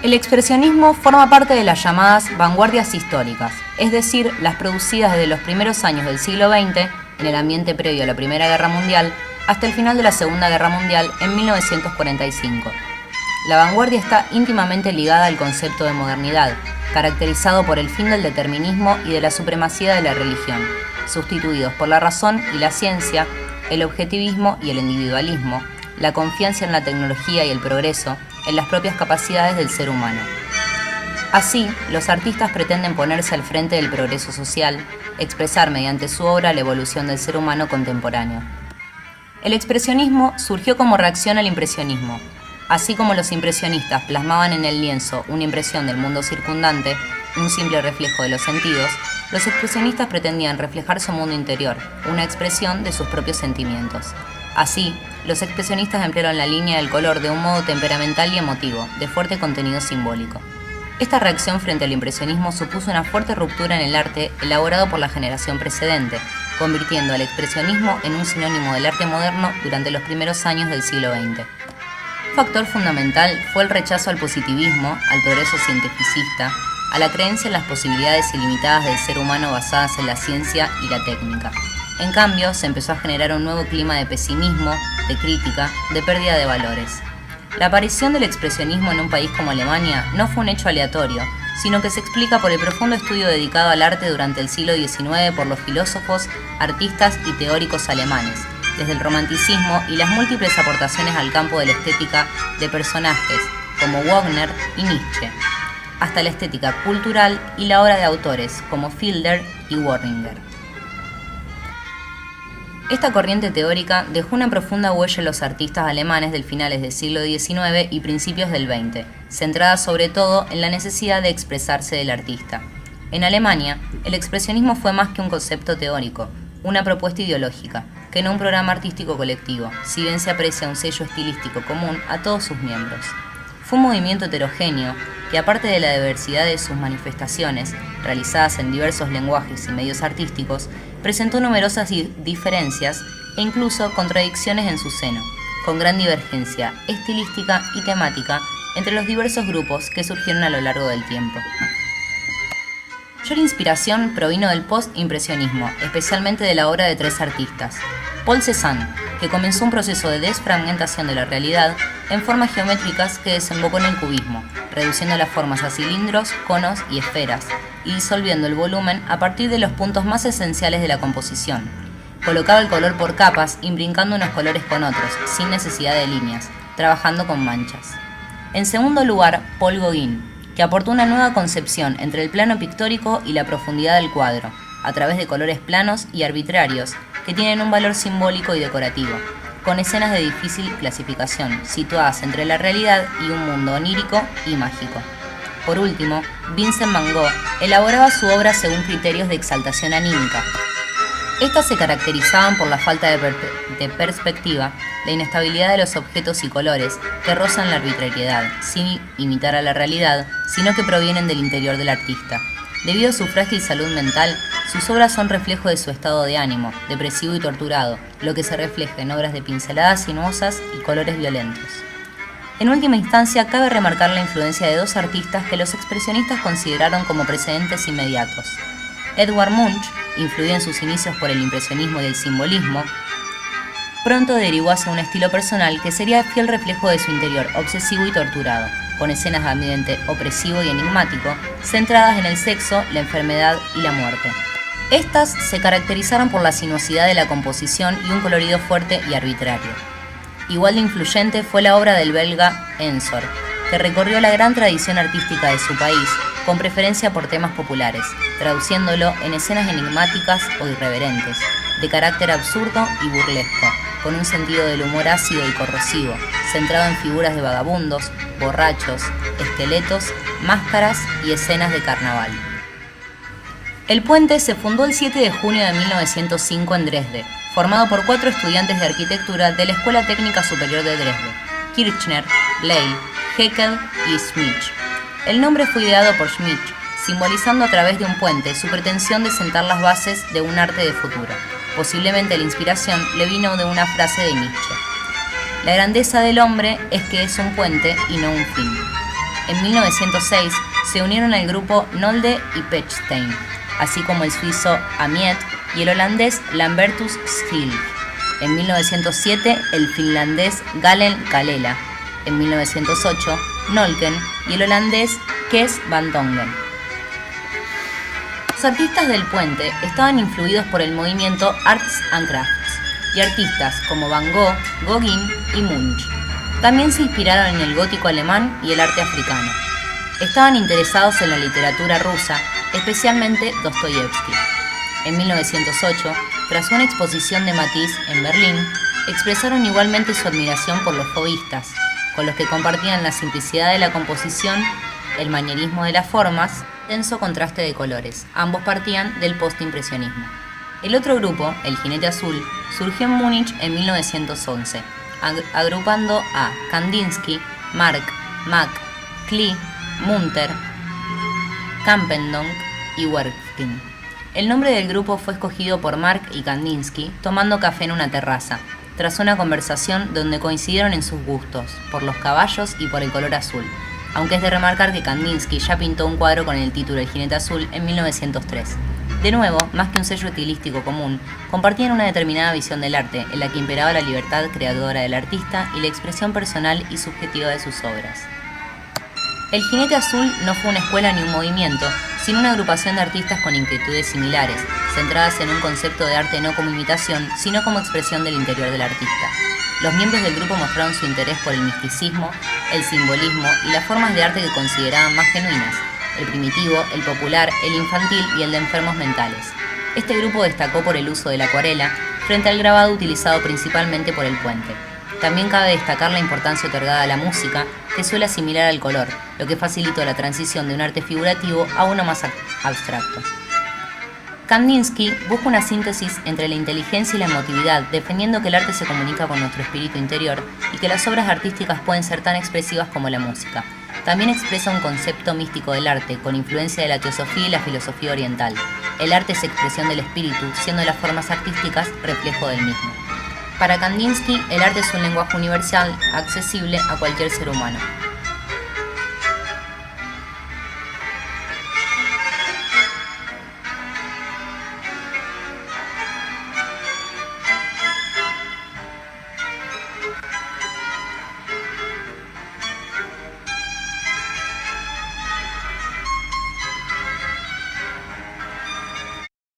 El expresionismo forma parte de las llamadas vanguardias históricas, es decir, las producidas desde los primeros años del siglo XX, en el ambiente previo a la Primera Guerra Mundial, hasta el final de la Segunda Guerra Mundial en 1945. La vanguardia está íntimamente ligada al concepto de modernidad, caracterizado por el fin del determinismo y de la supremacía de la religión, sustituidos por la razón y la ciencia, el objetivismo y el individualismo, la confianza en la tecnología y el progreso, en las propias capacidades del ser humano. Así, los artistas pretenden ponerse al frente del progreso social, expresar mediante su obra la evolución del ser humano contemporáneo. El expresionismo surgió como reacción al impresionismo. Así como los impresionistas plasmaban en el lienzo una impresión del mundo circundante, un simple reflejo de los sentidos, los expresionistas pretendían reflejar su mundo interior, una expresión de sus propios sentimientos. Así, los expresionistas emplearon la línea del color de un modo temperamental y emotivo, de fuerte contenido simbólico. Esta reacción frente al impresionismo supuso una fuerte ruptura en el arte elaborado por la generación precedente, convirtiendo al expresionismo en un sinónimo del arte moderno durante los primeros años del siglo XX. Un factor fundamental fue el rechazo al positivismo, al progreso cientificista, a la creencia en las posibilidades ilimitadas del ser humano basadas en la ciencia y la técnica. En cambio, se empezó a generar un nuevo clima de pesimismo, de crítica, de pérdida de valores. La aparición del expresionismo en un país como Alemania no fue un hecho aleatorio, sino que se explica por el profundo estudio dedicado al arte durante el siglo XIX por los filósofos, artistas y teóricos alemanes, desde el romanticismo y las múltiples aportaciones al campo de la estética de personajes como Wagner y Nietzsche, hasta la estética cultural y la obra de autores como Fiedler y Worringer. Esta corriente teórica dejó una profunda huella en los artistas alemanes del finales del siglo XIX y principios del XX, centrada sobre todo en la necesidad de expresarse del artista. En Alemania, el expresionismo fue más que un concepto teórico, una propuesta ideológica, que no un programa artístico colectivo, si bien se aprecia un sello estilístico común a todos sus miembros. Fue un movimiento heterogéneo que, aparte de la diversidad de sus manifestaciones, realizadas en diversos lenguajes y medios artísticos, presentó numerosas diferencias e incluso contradicciones en su seno, con gran divergencia estilística y temática entre los diversos grupos que surgieron a lo largo del tiempo. Mayor inspiración provino del post-impresionismo, especialmente de la obra de tres artistas. Paul Cézanne, que comenzó un proceso de desfragmentación de la realidad en formas geométricas que desembocó en el cubismo, reduciendo las formas a cilindros, conos y esferas, y disolviendo el volumen a partir de los puntos más esenciales de la composición. Colocaba el color por capas, imbrincando unos colores con otros, sin necesidad de líneas, trabajando con manchas. En segundo lugar, Paul Gauguin, que aportó una nueva concepción entre el plano pictórico y la profundidad del cuadro, a través de colores planos y arbitrarios, que tienen un valor simbólico y decorativo, con escenas de difícil clasificación, situadas entre la realidad y un mundo onírico y mágico. Por último, Vincent van Gogh elaboraba su obra según criterios de exaltación anímica. Estas se caracterizaban por la falta de perspectiva, la inestabilidad de los objetos y colores, que rozan la arbitrariedad, sin imitar a la realidad, sino que provienen del interior del artista. Debido a su frágil salud mental, sus obras son reflejo de su estado de ánimo, depresivo y torturado, lo que se refleja en obras de pinceladas sinuosas y colores violentos. En última instancia, cabe remarcar la influencia de dos artistas que los expresionistas consideraron como precedentes inmediatos. Edvard Munch, influido en sus inicios por el impresionismo y el simbolismo, pronto derivó hacia un estilo personal que sería fiel reflejo de su interior obsesivo y torturado, con escenas de ambiente opresivo y enigmático, centradas en el sexo, la enfermedad y la muerte. Estas se caracterizaron por la sinuosidad de la composición y un colorido fuerte y arbitrario. Igual de influyente fue la obra del belga Ensor, que recorrió la gran tradición artística de su país, con preferencia por temas populares, traduciéndolo en escenas enigmáticas o irreverentes, de carácter absurdo y burlesco, con un sentido del humor ácido y corrosivo, centrado en figuras de vagabundos, borrachos, esqueletos, máscaras y escenas de carnaval. El puente se fundó el 7 de junio de 1905 en Dresde, formado por 4 estudiantes de arquitectura de la Escuela Técnica Superior de Dresde: Kirchner, Bley, Haeckel y Schmidt. El nombre fue ideado por Schmidt, simbolizando a través de un puente su pretensión de sentar las bases de un arte de futuro. Posiblemente la inspiración le vino de una frase de Nietzsche: la grandeza del hombre es que es un puente y no un fin. En 1906 se unieron al grupo Nolde y Pechstein, así como el suizo Amiet y el holandés Lambertus Schillig. En 1907 el finlandés Galen Kalela. En 1908 Nolken y el holandés Kees van Dongen. Los artistas del puente estaban influidos por el movimiento Arts and Crafts y artistas como Van Gogh, Gauguin y Munch. También se inspiraron en el gótico alemán y el arte africano. Estaban interesados en la literatura rusa, especialmente Dostoyevsky. En 1908, tras una exposición de Matisse en Berlín, expresaron igualmente su admiración por los fauvistas, con los que compartían la simplicidad de la composición, el manierismo de las formas, tenso contraste de colores. Ambos partían del postimpresionismo. El otro grupo, el Jinete Azul, surgió en Múnich en 1911, agrupando a Kandinsky, Mark, Mack, Klee, Munter, Campendonck y Werfkin. El nombre del grupo fue escogido por Mark y Kandinsky tomando café en una terraza, tras una conversación donde coincidieron en sus gustos, por los caballos y por el color azul, aunque es de remarcar que Kandinsky ya pintó un cuadro con el título El Jinete Azul en 1903. De nuevo, más que un sello estilístico común, compartían una determinada visión del arte, en la que imperaba la libertad creadora del artista y la expresión personal y subjetiva de sus obras. El Jinete Azul no fue una escuela ni un movimiento, sino una agrupación de artistas con inquietudes similares, centradas en un concepto de arte no como imitación, sino como expresión del interior del artista. Los miembros del grupo mostraron su interés por el misticismo, el simbolismo y las formas de arte que consideraban más genuinas: el primitivo, el popular, el infantil y el de enfermos mentales. Este grupo destacó por el uso de la acuarela frente al grabado utilizado principalmente por el puente. También cabe destacar la importancia otorgada a la música, que suele asimilar al color, lo que facilitó la transición de un arte figurativo a uno más abstracto. Kandinsky busca una síntesis entre la inteligencia y la emotividad, defendiendo que el arte se comunica con nuestro espíritu interior y que las obras artísticas pueden ser tan expresivas como la música. También expresa un concepto místico del arte, con influencia de la teosofía y la filosofía oriental. El arte es expresión del espíritu, siendo las formas artísticas reflejo del mismo. Para Kandinsky, el arte es un lenguaje universal, accesible a cualquier ser humano.